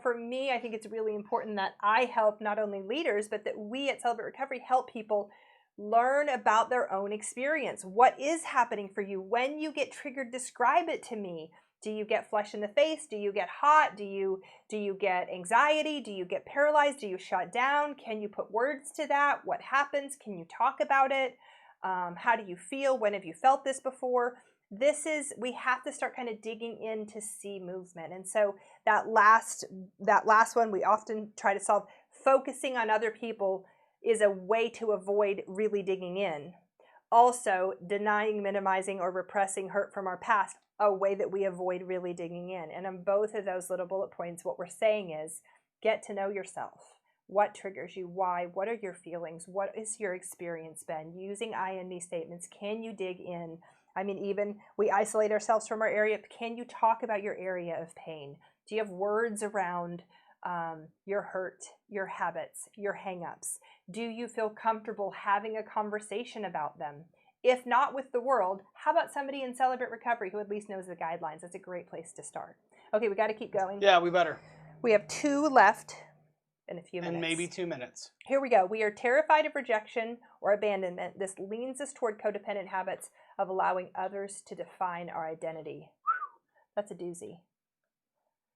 S2: for me, I think it's really important that I help not only leaders, but that we at Celebrate Recovery help people learn about their own experience. What is happening for you? When you get triggered, describe it to me. Do you get flush in the face? Do you get hot? Do you get anxiety? Do you get paralyzed? Do you shut down? Can you put words to that? What happens? Can you talk about it? How do you feel? When have you felt this before? We have to start kind of digging in to see movement. And so that last one we often try to solve. Focusing on other people is a way to avoid really digging in. Also, denying, minimizing, or repressing hurt from our past, a way that we avoid really digging in. And on both of those little bullet points, what we're saying is get to know yourself. What triggers you? Why? What are your feelings? What is your experience been? Using I and me statements, can you dig in? I mean, even we isolate ourselves from our area. Can you talk about your area of pain? Do you have words around your hurt, your habits, your hang-ups? Do you feel comfortable having a conversation about them? If not with the world, how about somebody in Celebrate Recovery who at least knows the guidelines? That's a great place to start. Okay, we got to keep going.
S1: Yeah, we better.
S2: We have 2 left in a few minutes.
S1: And maybe 2 minutes.
S2: Here we go. We are terrified of rejection or abandonment. This leans us toward codependent habits of allowing others to define our identity. That's a doozy.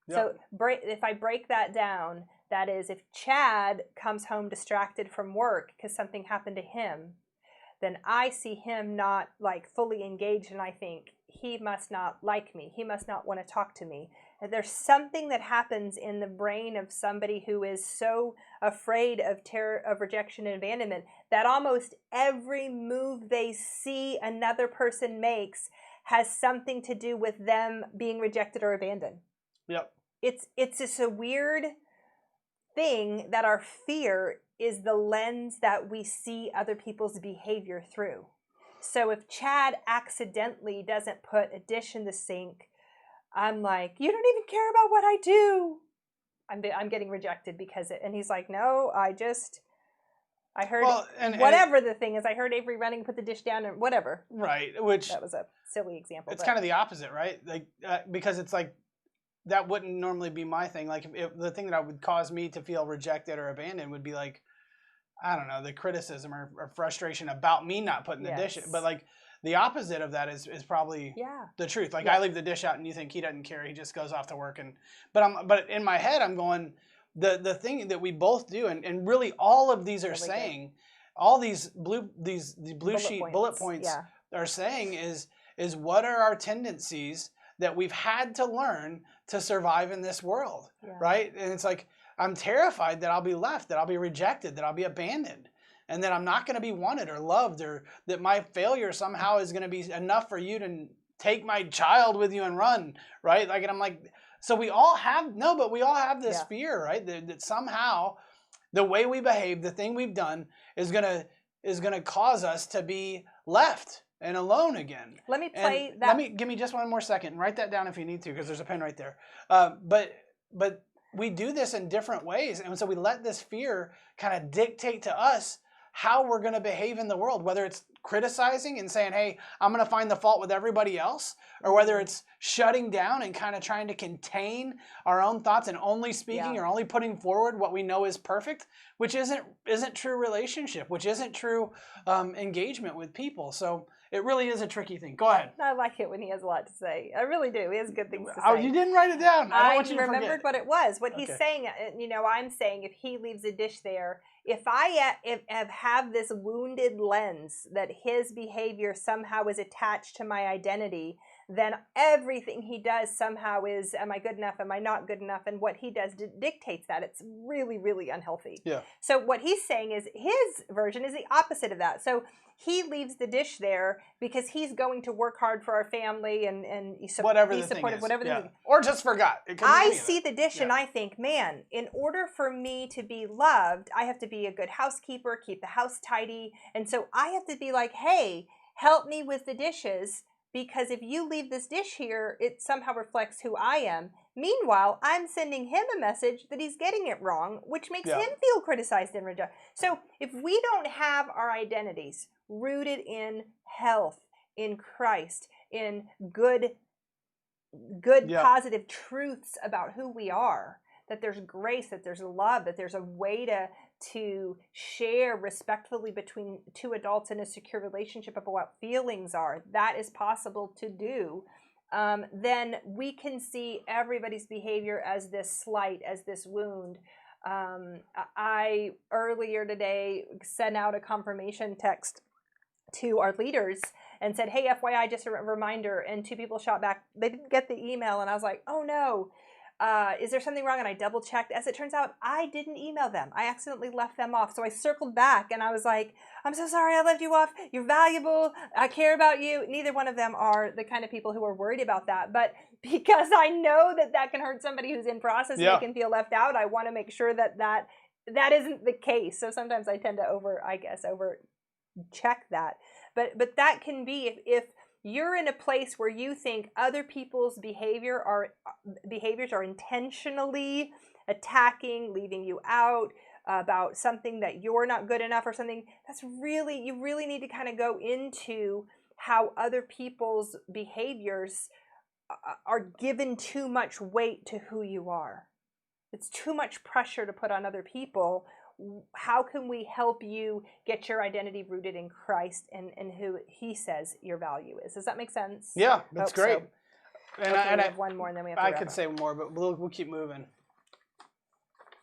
S2: Yep. So if I break that down, that is, if Chad comes home distracted from work because something happened to him, then I see him not like fully engaged, and I think he must not like me. He must not want to talk to me. And there's something that happens in the brain of somebody who is so afraid of terror, of rejection and abandonment, that almost every move they see another person makes has something to do with them being rejected or abandoned.
S1: Yep.
S2: It's just a weird thing that our fear is the lens that we see other people's behavior through. So if Chad accidentally doesn't put a dish in the sink, I'm like, you don't even care about what I do. I'm getting rejected because and he's like, no, I heard, whatever the thing is, I heard Avery running, put the dish down, and whatever.
S1: Right, which
S2: that was a silly example.
S1: It's kind of the opposite, right? Like because it's like that wouldn't normally be my thing. Like if the thing that would cause me to feel rejected or abandoned would be like, I don't know, the criticism or frustration about me not putting the dish, but like the opposite of that is probably the truth. Like I leave the dish out and you think he doesn't care, he just goes off to work, but in my head I'm going, the thing that we both do, and really all of these are saying, all these blue sheet bullet points are saying is what are our tendencies that we've had to learn to survive in this world, right? And it's like, I'm terrified that I'll be left, that I'll be rejected, that I'll be abandoned, and that I'm not going to be wanted or loved, or that my failure somehow is going to be enough for you to take my child with you and run, right? Like, and I'm like, so we all have this fear, right? That somehow the way we behave, the thing we've done is gonna cause us to be left and alone again.
S2: Let me play that.
S1: Give me just one more second and write that down if you need to, because there's a pen right there. But we do this in different ways, and so we let this fear kind of dictate to us how we're going to behave in the world, whether it's criticizing and saying, hey, I'm going to find the fault with everybody else, or whether it's shutting down and kind of trying to contain our own thoughts and only speaking or only putting forward what we know is perfect, which isn't true relationship, which isn't true engagement with people. So it really is a tricky thing. Go ahead.
S2: I like it when he has a lot to say. I really do. He has good things to say.
S1: Oh, you didn't write it down. I don't want you to forget.
S2: Remembered what it was. What he's saying, I'm saying if he leaves a dish there, if I have this wounded lens that his behavior somehow is attached to my identity, then everything he does somehow is, am I good enough? Am I not good enough? And what he does dictates that. It's really, really unhealthy. Yeah. So what he's saying is his version is the opposite of that. So he leaves the dish there because he's going to work hard for our family and he's supportive, whatever the thing is.
S1: Or just forgot.
S2: I see the dish and I think, man, in order for me to be loved, I have to be a good housekeeper, keep the house tidy. And so I have to be like, hey, help me with the dishes, because if you leave this dish here, it somehow reflects who I am. Meanwhile, I'm sending him a message that he's getting it wrong, which makes him feel criticized and rejected. So if we don't have our identities rooted in health, in Christ, in good positive truths about who we are, that there's grace, that there's love, that there's a way to share respectfully between two adults in a secure relationship about what feelings are, that is possible to do, then we can see everybody's behavior as this slight, as this wound. I earlier today sent out a confirmation text to our leaders and said, hey, FYI, just a reminder, and 2 people shot back. They didn't get the email, and I was like, oh no. Is there something wrong? And I double checked. As it turns out, I didn't email them. I accidentally left them off. So I circled back and I was like, I'm so sorry I left you off. You're valuable. I care about you. Neither one of them are the kind of people who are worried about that. But because I know that can hurt somebody who's in process and they can feel left out, I want to make sure that isn't the case. So sometimes I tend to over check that. But that can be if you're in a place where you think other people's behaviors are intentionally attacking, leaving you out about something that you're not good enough or something, you really need to kind of go into how other people's behaviors are given too much weight to who you are. It's too much pressure to put on other people. How can we help you get your identity rooted in Christ and who he says your value is? Does that make sense?
S1: Yeah, that's great.
S2: So. And I have one more and then we have to
S1: I could say more, but we'll keep moving.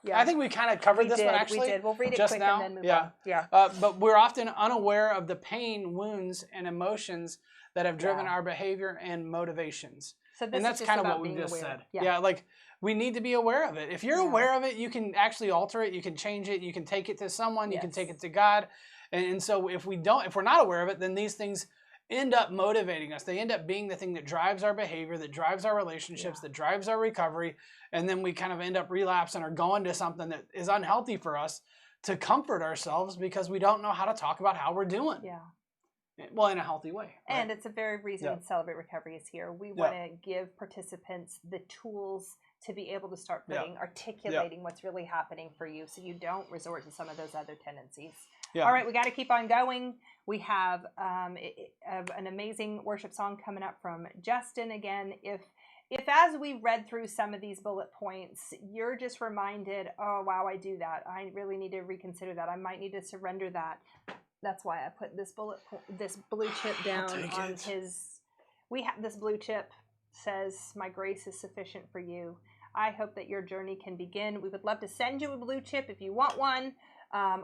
S1: Yeah. I think we kind of covered this one actually.
S2: We did. We'll read it
S1: just
S2: quick
S1: now.
S2: and then move on. Yeah.
S1: But we're often unaware of the pain, wounds, and emotions that have driven our behavior and motivations.
S2: So this
S1: and that's
S2: is
S1: kind of
S2: about
S1: what we just said.
S2: Yeah,
S1: like we need to be aware of it. If you're aware of it, you can actually alter it. You can change it. You can take it to someone. You can take it to God. And so if we're not aware of it, then these things end up motivating us. They end up being the thing that drives our behavior, that drives our relationships, that drives our recovery. And then we kind of end up relapsing or going to something that is unhealthy for us to comfort ourselves because we don't know how to talk about how we're doing.
S2: Yeah.
S1: Well, in a healthy way. Right?
S2: And it's a very reason Celebrate Recovery is here. We want to give participants the tools to be able to start articulating what's really happening for you so you don't resort to some of those other tendencies. Yeah. All right, we got to keep on going. We have an amazing worship song coming up from Justin. Again, if if as we read through some of these bullet points, you're just reminded, oh, wow, I do that. I really need to reconsider that. I might need to surrender that. That's why I put this this blue chip down on his. We have this blue chip says, "My grace is sufficient for you." I hope that your journey can begin. We would love to send you a blue chip if you want one,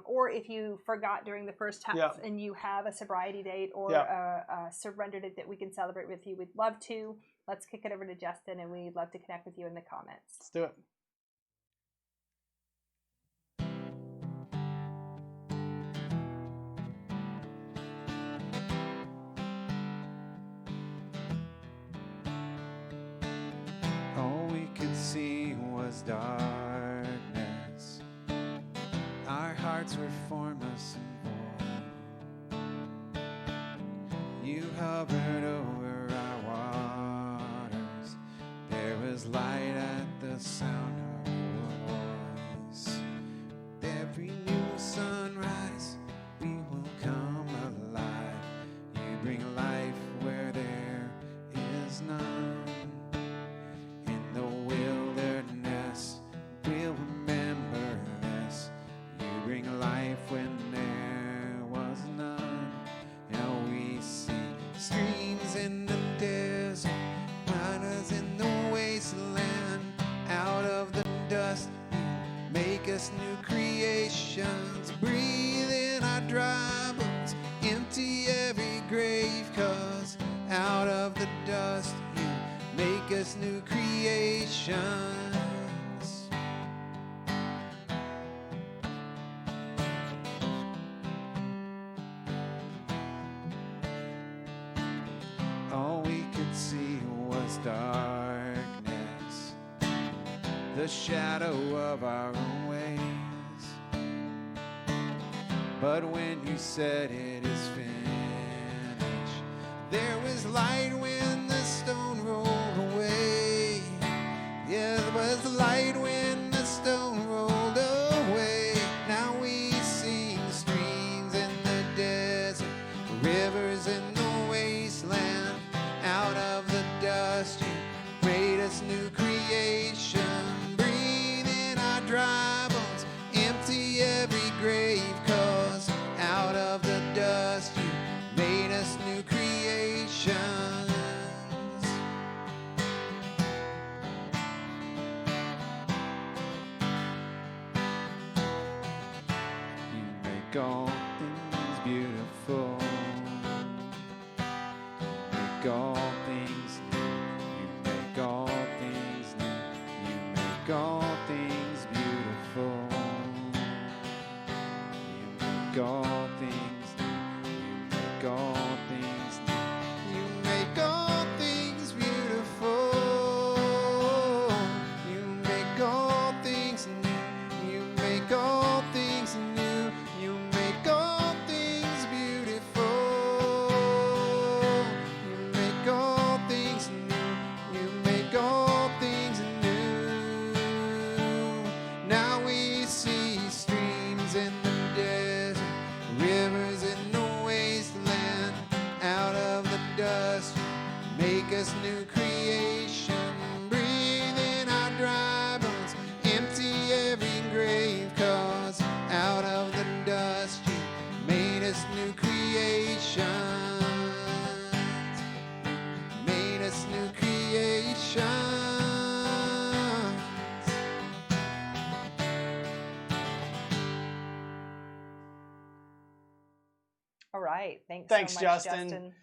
S2: or if you forgot during the first half and you have a sobriety date or a surrender date that we can celebrate with you. We'd love to. Let's kick it over to Justin, and we'd love to connect with you in the comments.
S1: Let's do it.
S3: All we could see was darkness. Our hearts were formless and void. You hovered over our waters. There was light at the sound of your voice. With every new sunrise, we will come alive. You bring life where there is none. We'll remember this. You bring life when there was none. Now we see streams in the desert, waters in the wasteland. Out of the dust, you make us new creations. Breathe in our dry bones, empty every grave. 'Cause out of the dust, you make us new creations. All we could see was darkness, the shadow of our own ways. But when you said it is finished, there was light when the stone rolled away. Yeah, there was light when the stone rolled away. Now we sing streams in the desert, rivers in the wasteland. Out of the dust, you made us new creation. Breathe in our dry bones, empty every grave. 'Cause out of the dust, you made us new creations. You make all things beautiful. All things new. You make all things new. You make all things beautiful. You make all things new. You make all things new. You make all things beautiful. You make all things new. You make all things new. You make all things beautiful. All things new, you make all things new. Now we see streams in the desert, rivers in the wasteland. Out of the dust, make us new creation. Breathe in our dry bones, empty every grave. 'Cause out of the dust, you made us new creation. New creations.
S2: All right. Thanks so much,
S1: Justin.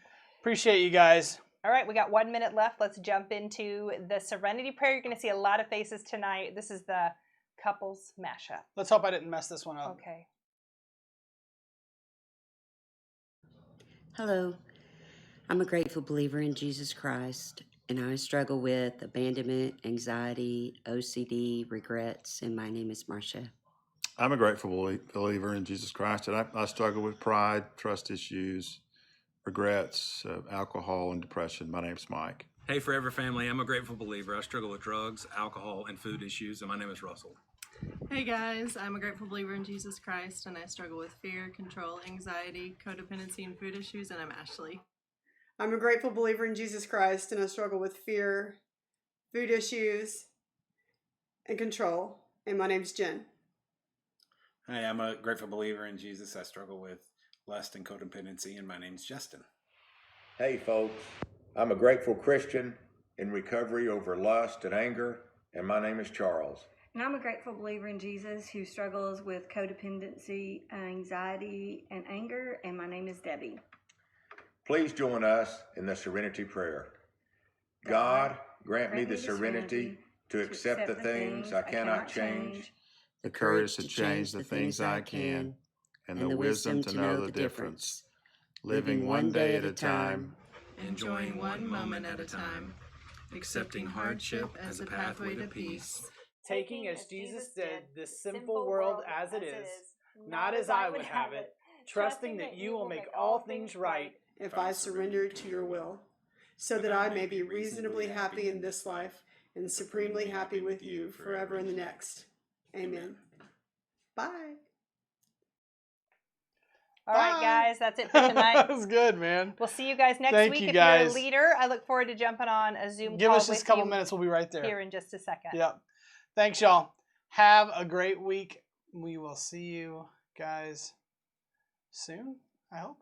S1: Appreciate you guys.
S2: All right, we got 1 minute left. Let's jump into the Serenity Prayer. You're going to see a lot of faces tonight. This is the couples mashup.
S1: Let's hope I didn't mess this one up.
S2: Okay.
S4: Hello. I'm a grateful believer in Jesus Christ, and I struggle with abandonment, anxiety, OCD, regrets, and my name is Marcia.
S5: I'm a grateful believer in Jesus Christ, and I struggle with pride, trust issues, regrets, alcohol, and depression. My name's Mike.
S6: Hey, Forever family, I'm a grateful believer. I struggle with drugs, alcohol, and food issues, and my name is Russell.
S7: Hey guys, I'm a grateful believer in Jesus Christ, and I struggle with fear, control, anxiety, codependency, and food issues, and I'm Ashley.
S8: I'm a grateful believer in Jesus Christ, and I struggle with fear, food issues, and control. And my name's Jen.
S9: Hi, I'm a grateful believer in Jesus. I struggle with lust and codependency, and my name's Justin.
S10: Hey folks, I'm a grateful Christian in recovery over lust and anger, and my name is Charles.
S11: And I'm a grateful believer in Jesus who struggles with codependency, anxiety, and anger, and my name is Debbie.
S10: Please join us in the Serenity Prayer. God, grant me the serenity to accept the things I cannot change,
S5: the courage to change the things I can, and the wisdom to know the difference. Living one day at a time,
S7: Enjoying one moment at a time. Accepting hardship as a pathway to peace.
S1: Taking as Jesus did this simple world as it is, not as I would have it, trusting that you will make all things right
S8: if I surrender to your will, so that I may be reasonably happy in this life and supremely happy with you forever in the next. Amen. Bye.
S2: All right, guys, that's it for tonight.
S1: That was good, man.
S2: We'll see you guys next
S1: Thank
S2: week.
S1: you,
S2: If
S1: guys.
S2: you're a leader, I look forward to jumping on a Zoom
S1: Give
S2: call
S1: us just
S2: with
S1: a couple
S2: you
S1: minutes. We'll be right there.
S2: here in just a second.
S1: Yep. Thanks, y'all. Have a great week. We will see you guys soon, I hope.